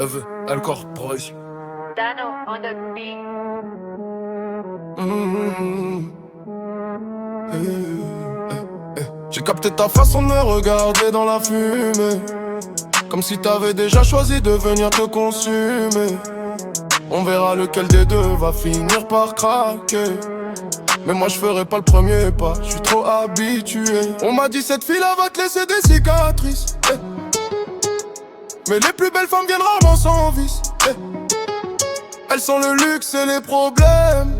Eve, Alcor, Royce. Dano on the beat. J'ai capté ta façon de me regarder dans la fumée, comme si t'avais déjà choisi de venir te consumer. On verra lequel des deux va finir par craquer. Mais moi je ferai pas le premier pas, je suis trop habitué. On m'a dit cette fille-là va te laisser des cicatrices, mais les plus belles femmes viennent rarement sans vice, Elles sont le luxe et les problèmes.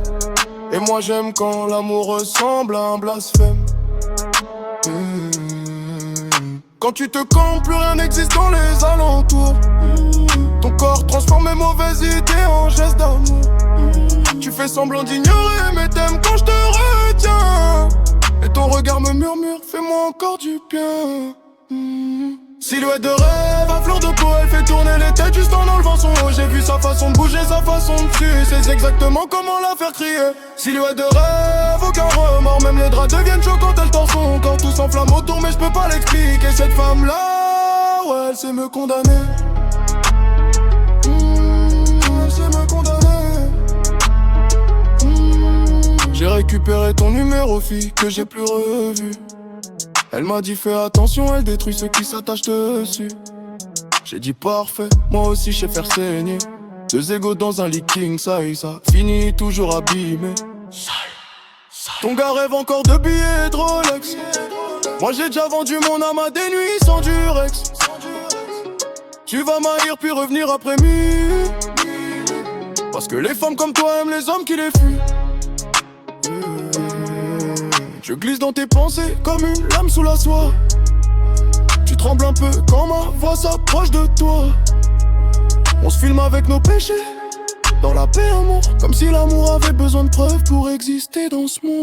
Et moi j'aime quand l'amour ressemble à un blasphème. Quand tu te comptes, plus rien n'existe dans les alentours. Ton corps transforme mes mauvaises idées en gestes d'amour. Tu fais semblant d'ignorer, mais t'aimes quand je te retiens. Et ton regard me murmure, fais-moi encore du bien. Silhouette de rêve, à fleur de peau, elle fait tourner les têtes juste en enlevant son haut. J'ai vu sa façon de bouger, sa façon de tuer, c'est exactement comment la faire crier. Silhouette de rêve, aucun remords, même les draps deviennent chauds quand elle tord son corps. Tout s'enflamme autour, mais je peux pas l'expliquer. Cette femme-là, ouais, elle sait me condamner. Elle sait me condamner. J'ai récupéré ton numéro, fille, que j'ai plus revu. Elle m'a dit fais attention, elle détruit ceux qui s'attachent dessus. J'ai dit parfait, moi aussi je sais faire saigner. Deux égos dans un lit king size, ça finit toujours abîmé. Ton gars rêve encore de billets de Rolex. Moi j'ai déjà vendu mon âme à des nuits sans durex. Tu vas m'haïr puis revenir après minuit, parce que les femmes comme toi aiment les hommes qui les fuient. Je glisse dans tes pensées comme une lame sous la soie. Tu trembles un peu quand ma voix s'approche de toi. On se filme avec nos péchés, dans la paix amour, comme si l'amour avait besoin de preuves pour exister dans ce monde.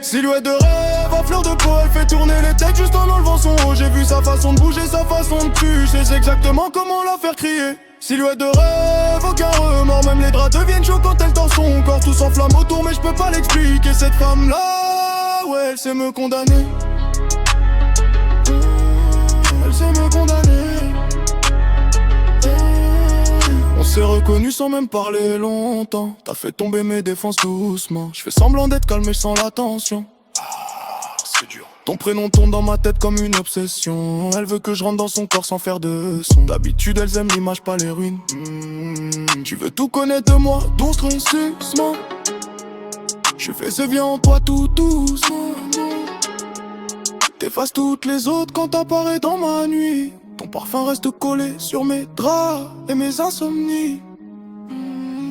Silhouette de rêve, à fleur de peau, elle fait tourner les têtes juste en enlevant son haut. J'ai vu sa façon de bouger, sa façon de tuer, je sais exactement comment la faire crier. Silhouette de rêve, aucun remords, même les draps deviennent chauds quand elle tord son corps. Tout s'enflamme autour, mais je peux pas l'expliquer. Cette femme-là, ouais, elle sait me condamner. Elle sait me condamner. On s'est reconnus sans même parler longtemps. T'as fait tomber mes défenses doucement. Je fais semblant d'être calme mais sans l'attention. C'est dur. Ton prénom tourne dans ma tête comme une obsession. Elle veut que je rentre dans son corps sans faire de son. D'habitude elles aiment l'image, pas les ruines. Tu veux tout connaître de moi, ton stressement. Je fais ce bien en toi tout doucement. T'effaces toutes les autres quand t'apparais dans ma nuit. Ton parfum reste collé sur mes draps et mes insomnies.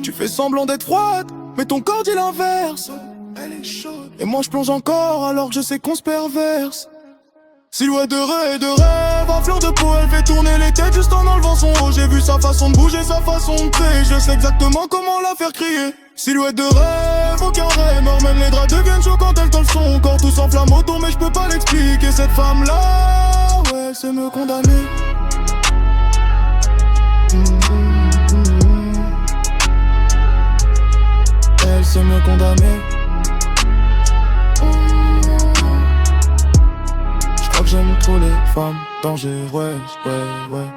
Tu fais semblant d'être froide, mais ton corps dit l'inverse. Elle est chaude, et moi je plonge encore alors que je sais qu'on se perverse. Silhouette de rêve, à fleur de peau, elle fait tourner les têtes juste en enlevant son haut. J'ai vu sa façon de bouger, sa façon de créer, je sais exactement comment la faire crier. Silhouette de rêve, aucun remords, même les draps deviennent chauds quand elle tord son corps. Tout s'enflamme autour mais je peux pas l'expliquer. Cette femme-là, ouais, elle sait me condamner. Elle sait me condamner. Je crois que j'aime trop les femmes dangereuses, ouais, ouais.